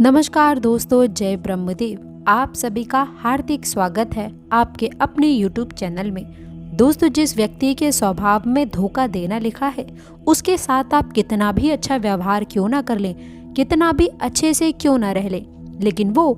नमस्कार दोस्तों, जय ब्रह्मदेव। आप सभी का हार्दिक स्वागत है आपके अपने YouTube चैनल में। दोस्तों, जिस व्यक्ति के स्वभाव में धोखा देना लिखा है, उसके साथ आप कितना भी अच्छा व्यवहार क्यों ना कर लें, कितना भी अच्छे से क्यों ना रह लें, लेकिन वो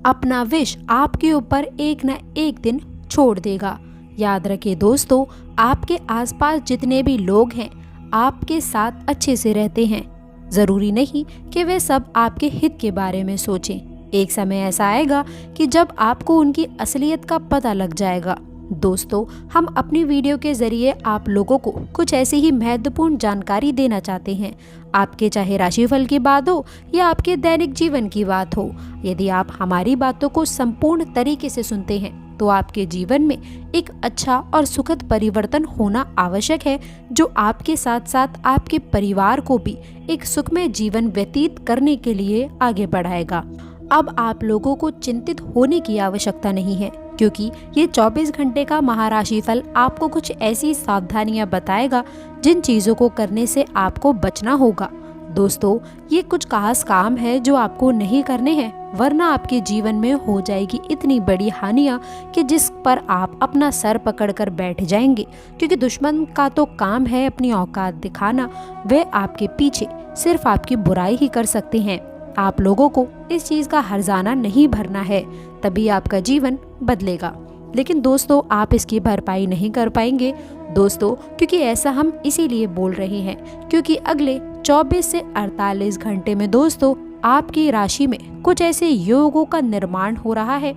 अपना विष आपके ऊपर एक न एक दिन छोड़ देगा। याद रखिए दोस्तों, आपके आसपास जितने भी लोग हैं आपके साथ अच्छे से रहते हैं। जरूरी नहीं कि वे सब आपके हित के बारे में सोचें। एक समय ऐसा आएगा कि जब आपको उनकी असलियत का पता लग जाएगा। दोस्तों, हम अपनी वीडियो के जरिए आप लोगों को कुछ ऐसी ही महत्वपूर्ण जानकारी देना चाहते हैं। आपके चाहे राशिफल की बात हो या आपके दैनिक जीवन की बात हो, यदि आप हमारी बातों को संपूर्ण तरीके से सुनते हैं तो आपके जीवन में एक अच्छा और सुखद परिवर्तन होना आवश्यक है, जो आपके साथ साथ आपके परिवार को भी एक सुखमय जीवन व्यतीत करने के लिए आगे बढ़ाएगा। अब आप लोगों को चिंतित होने की आवश्यकता नहीं है, क्योंकि ये 24 घंटे का महाराशि फल आपको कुछ ऐसी सावधानियां बताएगा जिन चीजों को करने से आपको बचना होगा। दोस्तों, ये कुछ खास काम है जो आपको नहीं करने हैं, वरना आपके जीवन में हो जाएगी इतनी बड़ी हानियां कि जिस पर आप अपना सर पकड़कर बैठ जाएंगे, क्योंकि दुश्मन का तो काम है अपनी औकात दिखाना। वे आपके पीछे सिर्फ आपकी बुराई ही कर सकते हैं। आप लोगों को इस चीज का हर्जाना नहीं भरना है, तभी आपका जीवन बदलेगा। लेकिन दोस्तों, आप इसकी भरपाई नहीं कर पाएंगे दोस्तों, क्योंकि ऐसा हम इसीलिए बोल रहे हैं क्योंकि अगले 24 से 48 घंटे में दोस्तों आपकी राशि में कुछ ऐसे योगों का निर्माण हो रहा है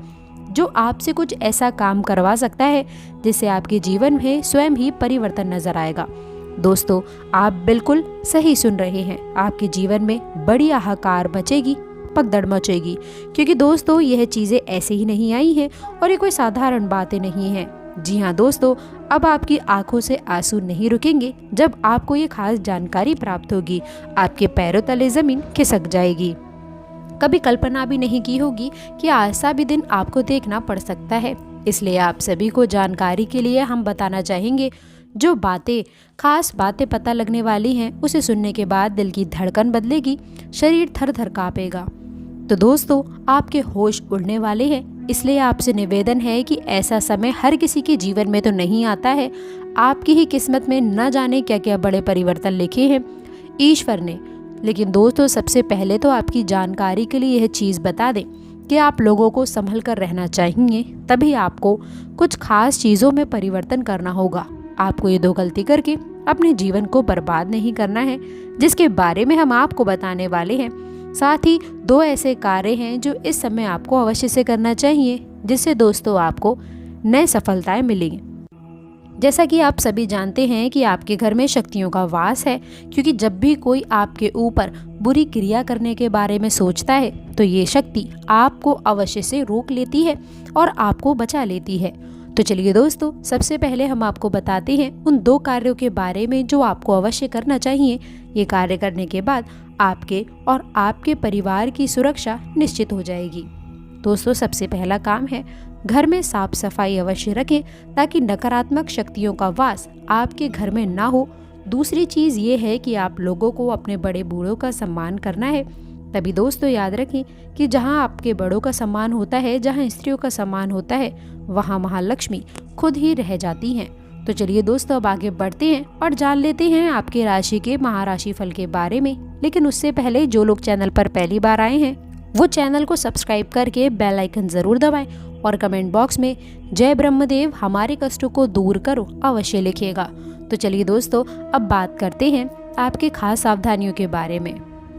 जो आपसे कुछ ऐसा काम करवा सकता है जिससे आपके जीवन में स्वयं ही परिवर्तन नजर आएगा। दोस्तों, आप बिल्कुल सही सुन रहे हैं। आपके जीवन में बड़ी हाहाकार मचेगी, पगदड़ मचेगी, क्योंकि दोस्तों यह चीजें ऐसे ही नहीं आई हैं और ये कोई साधारण बातें नहीं हैं। जी हाँ दोस्तों, अब आपकी आंखों से आंसू नहीं रुकेंगे जब आपको ये खास जानकारी प्राप्त होगी। आपके पैरों तले जमीन खिसक जाएगी। कभी कल्पना भी नहीं की होगी कि ऐसा भी दिन आपको देखना पड़ सकता है। इसलिए आप सभी को जानकारी के लिए हम बताना चाहेंगे। जो खास बातें पता लगने वाली हैं, उसे सुनने के बाद दिल की धड़कन बदलेगी, शरीर थर थर कांपेगा। तो दोस्तों, आपके होश उड़ने वाले हैं। इसलिए आपसे निवेदन है कि ऐसा समय हर किसी के जीवन में तो नहीं आता है। आपकी ही किस्मत में न जाने क्या क्या बड़े परिवर्तन लिखे हैं ईश्वर ने। लेकिन दोस्तों, सबसे पहले तो आपकी जानकारी के लिए यह चीज़ बता दें कि आप लोगों को संभल कर रहना चाहिए। तभी आपको कुछ खास चीज़ों में परिवर्तन करना होगा। आपको ये 2 गलती करके अपने जीवन को बर्बाद नहीं करना है, जिसके बारे में हम आपको बताने वाले हैं। साथ ही 2 ऐसे कार्य हैं जो इस समय आपको अवश्य से करना चाहिए, जिससे दोस्तों आपको नई सफलताएं मिलेंगी। जैसा कि आप सभी जानते हैं कि आपके घर में शक्तियों का वास है, क्योंकि जब भी कोई आपके ऊपर बुरी क्रिया करने के बारे में सोचता है तो ये शक्ति आपको अवश्य से रोक लेती है और आपको बचा लेती है। तो चलिए दोस्तों, सबसे पहले हम आपको बताते हैं उन 2 कार्यों के बारे में जो आपको अवश्य करना चाहिए। ये कार्य करने के बाद आपके और आपके परिवार की सुरक्षा निश्चित हो जाएगी। दोस्तों, सबसे पहला काम है घर में साफ सफाई अवश्य रखें, ताकि नकारात्मक शक्तियों का वास आपके घर में ना हो। दूसरी चीज़ ये है कि आप लोगों को अपने बड़े बूढ़ों का सम्मान करना है। तभी दोस्तों याद रखें कि जहाँ आपके बड़ों का सम्मान होता है, जहाँ स्त्रियों का सम्मान होता है, वहाँ महालक्ष्मी खुद ही रह जाती हैं। तो चलिए दोस्तों, अब आगे बढ़ते हैं और जान लेते हैं आपके राशि के महाराशि फल के बारे में। लेकिन उससे पहले जो लोग चैनल पर पहली बार आए हैं वो चैनल को सब्सक्राइब करके बेल आइकन जरूर दबाएं और कमेंट बॉक्स में जय ब्रह्मदेव हमारे कष्टों को दूर करो अवश्य लिखिएगा। तो चलिए दोस्तों, अब बात करते हैं आपके खास सावधानियों के बारे में।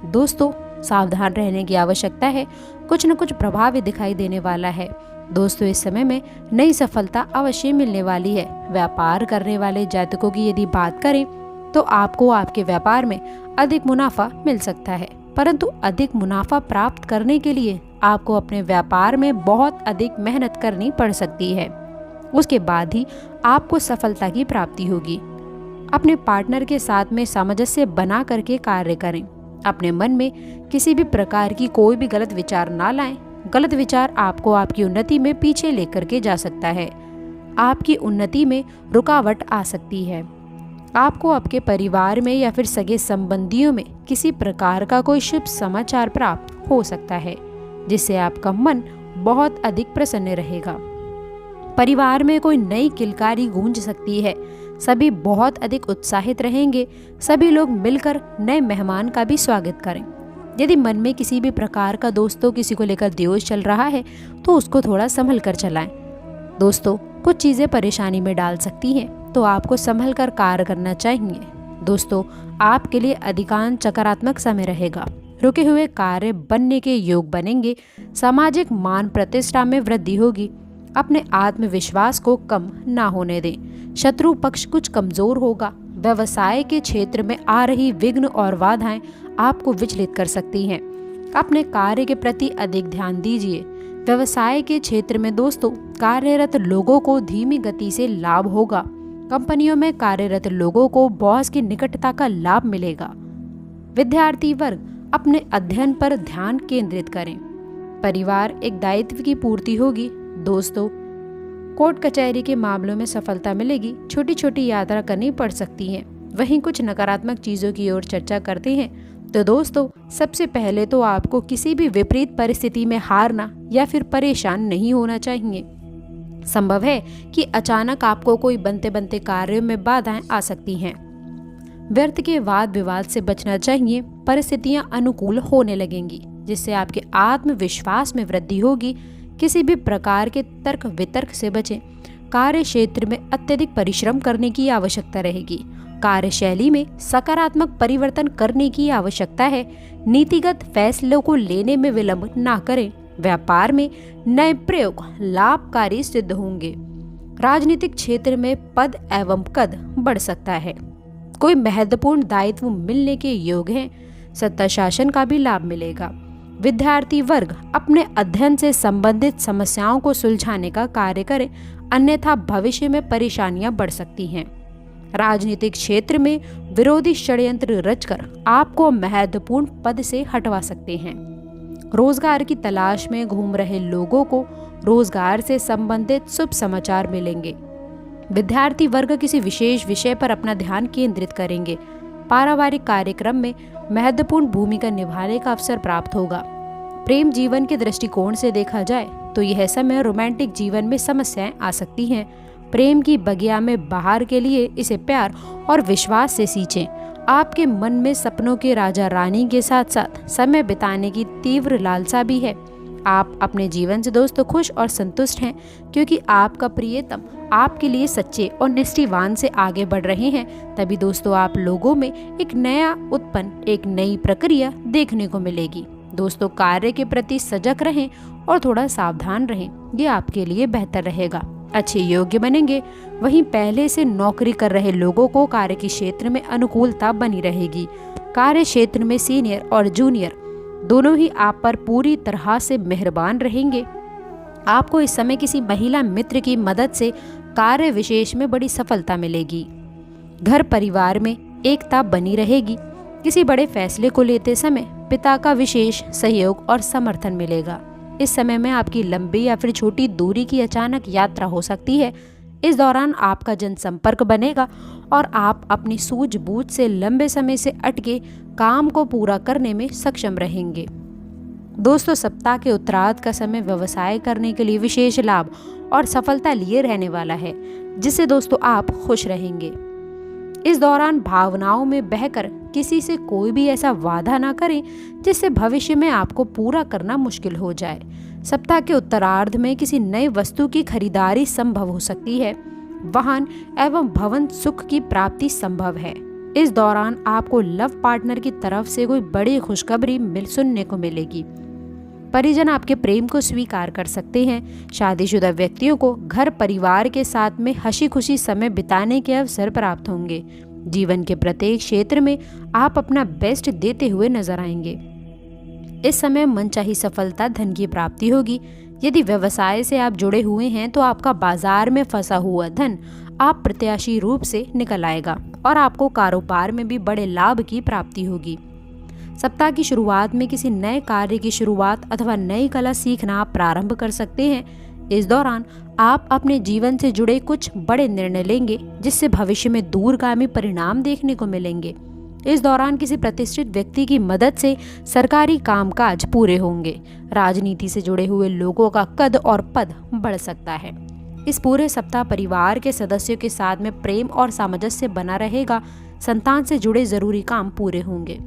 दोस्तों, सावधान रहने की आवश्यकता है, कुछ न कुछ प्रभाव दिखाई देने वाला है। दोस्तों, इस समय में नई सफलता अवश्य मिलने वाली है। व्यापार करने वाले जातकों की यदि बात करें तो आपको आपके व्यापार में अधिक मुनाफा मिल सकता है, परंतु अधिक मुनाफा प्राप्त करने के लिए आपको अपने व्यापार में बहुत अधिक मेहनत करनी पड़ सकती है। उसके बाद ही आपको सफलता की प्राप्ति होगी। अपने पार्टनर के साथ में सामंजस्य बना करके कार्य करें। अपने मन में किसी भी प्रकार की कोई भी गलत विचार ना लाएं। गलत विचार आपको आपकी उन्नति में पीछे लेकर के जा सकता है। आपकी उन्नति में रुकावट आ सकती है। आपको आपके परिवार में या फिर सगे संबंधियों में किसी प्रकार का कोई शुभ समाचार प्राप्त हो सकता है, जिससे आपका मन बहुत अधिक प्रसन्न रहेगा। परिवार में कोई नई किलकारी गूंज सकती है। सभी बहुत अधिक उत्साहित रहेंगे। सभी लोग मिलकर नए मेहमान का भी स्वागत करें। यदि मन में किसी भी प्रकार का दोस्तों किसी को लेकर द्वेष चल रहा है तो उसको थोड़ा संभल कर चलाएं। दोस्तों, कुछ चीज़ें परेशानी में डाल सकती हैं, तो आपको संभल कर कार्य करना चाहिए। दोस्तों, आपके लिए अधिकांश सकारात्मक समय रहेगा। रुके हुए कार्य बनने के योग बनेंगे। सामाजिक मान प्रतिष्ठा में वृद्धि होगी। अपने आत्मविश्वास को कम ना होने दें। शत्रु पक्ष कुछ कमजोर होगा। व्यवसाय के क्षेत्र में आ रही विघ्न और बाधाएं आपको विचलित कर सकती हैं। अपने कार्य के प्रति अधिक ध्यान दीजिए। व्यवसाय के क्षेत्र में दोस्तों, कार्यरत लोगों को धीमी गति से लाभ होगा। कंपनियों में कार्यरत लोगों को बॉस की निकटता का लाभ मिलेगा। विद्यार्थी वर्ग अपने अध्ययन पर ध्यान केंद्रित करें। परिवार एक दायित्व की पूर्ति होगी। दोस्तों, कोर्ट कचहरी के मामलों में सफलता मिलेगी। छोटी छोटी यात्रा करनी पड़ सकती है। वहीं कुछ नकारात्मक चीज़ों की ओर चर्चा करते हैं। तो दोस्तों, सबसे पहले तो आपको किसी भी विपरीत परिस्थिति में हारना या फिर परेशान नहीं होना चाहिए। संभव है कि अचानक आपको कोई बनते बनते कार्यों में बाधाएं आ सकती हैं। व्यर्थ के वाद विवाद से बचना चाहिए। परिस्थितियां अनुकूल होने लगेंगी, जिससे आपके आत्मविश्वास में वृद्धि होगी। किसी भी प्रकार के तर्क वितर्क से बचें। कार्य क्षेत्र में अत्यधिक परिश्रम करने की आवश्यकता रहेगी। कार्यशैली में सकारात्मक परिवर्तन करने की आवश्यकता है। नीतिगत फैसलों को लेने में विलंब ना करें। व्यापार में नए प्रयोग लाभकारी सिद्ध होंगे। राजनीतिक क्षेत्र में पद एवं कद बढ़ सकता है। कोई महत्वपूर्ण दायित्व मिलने के योग हैं। सत्ता शासन का भी लाभ मिलेगा। विद्यार्थी वर्ग अपने अध्ययन से संबंधित समस्याओं को सुलझाने का कार्य करें, अन्यथा भविष्य में परेशानियां बढ़ सकती हैं। राजनीतिक क्षेत्र में विरोधी षड्यंत्र रचकर आपको महत्वपूर्ण पद से हटवा सकते हैं। रोजगार की तलाश में घूम रहे लोगों को रोजगार से संबंधित शुभ समाचार मिलेंगे। विद्यार्थी वर्ग किसी विशेष विषय पर अपना ध्यान केंद्रित करेंगे। पारिवारिक कार्यक्रम में महत्वपूर्ण भूमिका निभाने का अवसर प्राप्त होगा। प्रेम जीवन के दृष्टिकोण से देखा जाए तो यह समय रोमांटिक जीवन में समस्याएं आ सकती हैं। प्रेम की बगिया में बाहर के लिए इसे प्यार और विश्वास से सींचें। आपके मन में सपनों के राजा रानी के साथ साथ समय बिताने की तीव्र लालसा भी है। आप अपने जीवन से दोस्तों खुश और संतुष्ट हैं, क्योंकि आपका प्रियतम आपके लिए सच्चे और निष्ठावान से आगे बढ़ रहे हैं। तभी दोस्तों, आप लोगों में एक नई प्रक्रिया देखने को मिलेगी। दोस्तों, कार्य के प्रति सजग रहें और थोड़ा सावधान रहें। ये आपके लिए बेहतर रहेगा। अच्छे योग्य बनेंगे। वहीं पहले से नौकरी कर रहे लोगों को कार्य के क्षेत्र में अनुकूलता बनी रहेगी। कार्य क्षेत्र में सीनियर और जूनियर दोनों ही आप पर पूरी तरह से मेहरबान रहेंगे। आपको इस समय किसी महिला मित्र की मदद से कार्य विशेष में बड़ी सफलता मिलेगी। घर परिवार में एकता बनी रहेगी। किसी बड़े फैसले को लेते समय पिता का विशेष सहयोग और समर्थन मिलेगा। इस समय में आपकी लंबी या फिर छोटी दूरी की अचानक यात्रा हो सकती है। इस दौरान आपका जनसंपर्क बनेगा और आप अपनी सूझबूझ से लंबे समय से अटके काम को पूरा करने में सक्षम रहेंगे। दोस्तों, सप्ताह के उत्तरार्ध का समय व्यवसाय करने के लिए विशेष लाभ और सफलता लिए रहने वाला है, जिससे दोस्तों आप खुश रहेंगे। इस दौरान भावनाओं में बहकर किसी से कोई भी ऐसा वादा ना करें जिससे भविष्य में आपको पूरा करना मुश्किल हो जाए। सप्ताह के उत्तरार्ध में किसी नई वस्तु की खरीदारी संभव हो सकती है। वाहन एवं भवन सुख की प्राप्ति संभव है। इस दौरान आपको लव पार्टनर की तरफ से कोई बड़ी खुशखबरी सुनने को मिलेगी। परिजन आपके प्रेम को स्वीकार कर सकते हैं। शादीशुदा व्यक्तियों को घर परिवार के साथ में हंसी खुशी समय बिताने के अवसर प्राप्त होंगे। जीवन के प्रत्येक क्षेत्र में आप अपना बेस्ट देते हुए नजर आएंगे। इस समय मनचाही सफलता, धन की प्राप्ति होगी। यदि व्यवसाय से आप जुड़े हुए हैं तो आपका बाजार में फंसा हुआ धन अप्रत्याशी रूप से निकल आएगा और आपको कारोबार में भी बड़े लाभ की प्राप्ति होगी। सप्ताह की शुरुआत में किसी नए कार्य की शुरुआत अथवा नई कला सीखना आप प्रारंभ कर सकते हैं। इस दौरान आप अपने जीवन से जुड़े कुछ बड़े निर्णय लेंगे जिससे भविष्य में दूरगामी परिणाम देखने को मिलेंगे। इस दौरान किसी प्रतिष्ठित व्यक्ति की मदद से सरकारी कामकाज पूरे होंगे। राजनीति से जुड़े हुए लोगों का कद और पद बढ़ सकता है। इस पूरे सप्ताह परिवार के सदस्यों के साथ में प्रेम और सामंजस्य बना रहेगा। संतान से जुड़े जरूरी काम पूरे होंगे।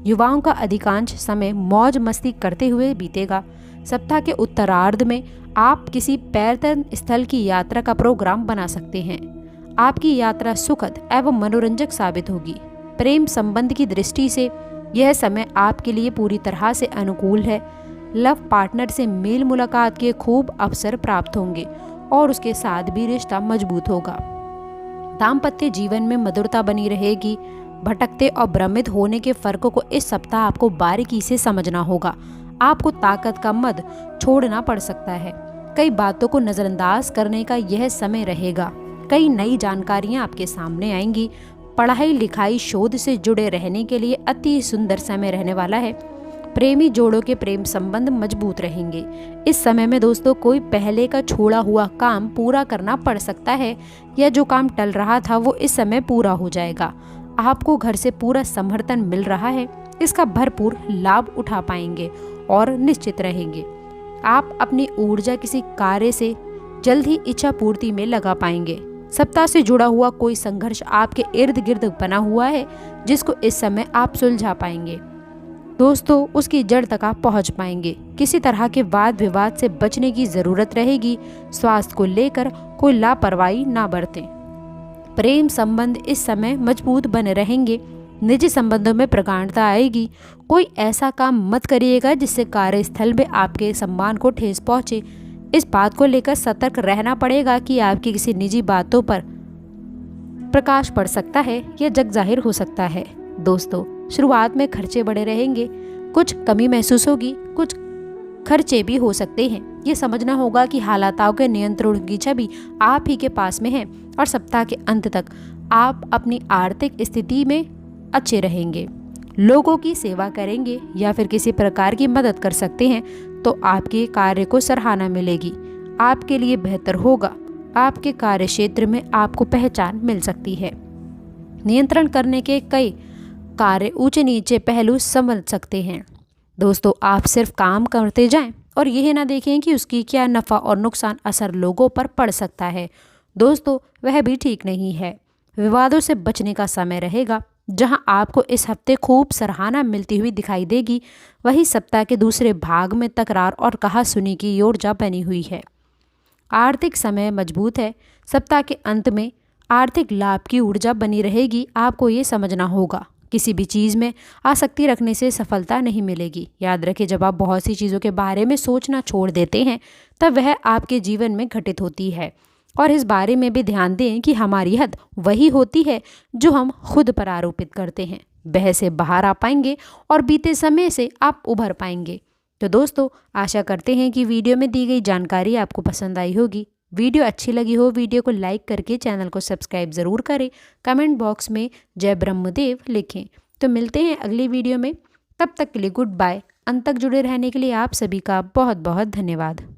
युवाओं का अधिकांश समय मौज मस्ती करते हुए बीतेगा। सप्ताह के उत्तरार्ध में आप किसी पर्यटन स्थल की यात्रा का प्रोग्राम बना सकते हैं। आपकी यात्रा सुखद एवं मनोरंजक साबित होगी। प्रेम संबंध की दृष्टि से यह समय आपके लिए पूरी तरह से अनुकूल है। लव पार्टनर से मेल मुलाकात के खूब अवसर प्राप्त होंगे और उसके साथ भी रिश्ता मजबूत होगा। दाम्पत्य जीवन में मधुरता बनी रहेगी। भटकते और भ्रमित होने के फर्क को इस सप्ताह आपको बारीकी से समझना होगा। आपको ताकत का मद छोड़ना पड़ सकता है। कई बातों को नजरअंदाज करने का यह समय रहेगा। कई नई जानकारियां आपके सामने आएंगी। पढ़ाई लिखाई शोध से जुड़े रहने के लिए अति सुंदर समय रहने वाला है। प्रेमी जोड़ों के प्रेम संबंध मजबूत रहेंगे। इस समय में दोस्तों कोई पहले का छोड़ा हुआ काम पूरा करना पड़ सकता है या जो काम टल रहा था वो इस समय पूरा हो जाएगा। आपको घर से पूरा समर्थन मिल रहा है। इसका भरपूर लाभ उठा पाएंगे और निश्चित रहेंगे। आप अपनी ऊर्जा किसी कार्य से जल्द ही इच्छा पूर्ति में लगा पाएंगे। सप्ताह से जुड़ा हुआ कोई संघर्ष आपके इर्द गिर्द बना हुआ है जिसको इस समय आप सुलझा पाएंगे। दोस्तों उसकी जड़ तक आप पहुंच पाएंगे। किसी तरह के वाद विवाद से बचने की जरूरत रहेगी। स्वास्थ्य को लेकर कोई लापरवाही ना बरतें। प्रेम संबंध इस समय मजबूत बने रहेंगे। निजी संबंधों में प्रगाढ़ता आएगी। कोई ऐसा काम मत करिएगा जिससे कार्यस्थल में आपके सम्मान को ठेस पहुंचे। इस बात को लेकर सतर्क रहना पड़ेगा कि आपकी किसी निजी बातों पर प्रकाश पड़ सकता है या जग जाहिर हो सकता है। दोस्तों शुरुआत में खर्चे बढ़े रहेंगे। कुछ कमी महसूस होगी, कुछ खर्चे भी हो सकते हैं। ये समझना होगा कि हालातों के नियंत्रण की छवि आप ही के पास में है और सप्ताह के अंत तक आप अपनी आर्थिक स्थिति में अच्छे रहेंगे। लोगों की सेवा करेंगे या फिर किसी प्रकार की मदद कर सकते हैं तो आपके कार्य को सराहना मिलेगी। आपके लिए बेहतर होगा। आपके कार्य क्षेत्र में आपको पहचान मिल सकती है। नियंत्रण करने के कई कार्य ऊंचे नीचे पहलू समझ सकते हैं। दोस्तों आप सिर्फ काम करते जाएं और यह ना देखें कि उसकी क्या नफ़ा और नुकसान असर लोगों पर पड़ सकता है। दोस्तों वह भी ठीक नहीं है। विवादों से बचने का समय रहेगा। जहां आपको इस हफ्ते खूब सराहना मिलती हुई दिखाई देगी, वही सप्ताह के दूसरे भाग में तकरार और कहा-सुनी की ऊर्जा बनी हुई है। आर्थिक समय मजबूत है। सप्ताह के अंत में आर्थिक लाभ की ऊर्जा बनी रहेगी। आपको ये समझना होगा किसी भी चीज़ में आसक्ति रखने से सफलता नहीं मिलेगी। याद रखें जब आप बहुत सी चीज़ों के बारे में सोचना छोड़ देते हैं तब वह आपके जीवन में घटित होती है। और इस बारे में भी ध्यान दें कि हमारी हद वही होती है जो हम खुद पर आरोपित करते हैं। वह से बाहर आ पाएंगे और बीते समय से आप उभर पाएंगे। तो दोस्तों आशा करते हैं कि वीडियो में दी गई जानकारी आपको पसंद आई होगी। वीडियो अच्छी लगी हो वीडियो को लाइक करके चैनल को सब्सक्राइब ज़रूर करें। कमेंट बॉक्स में जय ब्रह्मदेव लिखें। तो मिलते हैं अगली वीडियो में। तब तक के लिए गुड बाय। अंत तक जुड़े रहने के लिए आप सभी का बहुत बहुत धन्यवाद।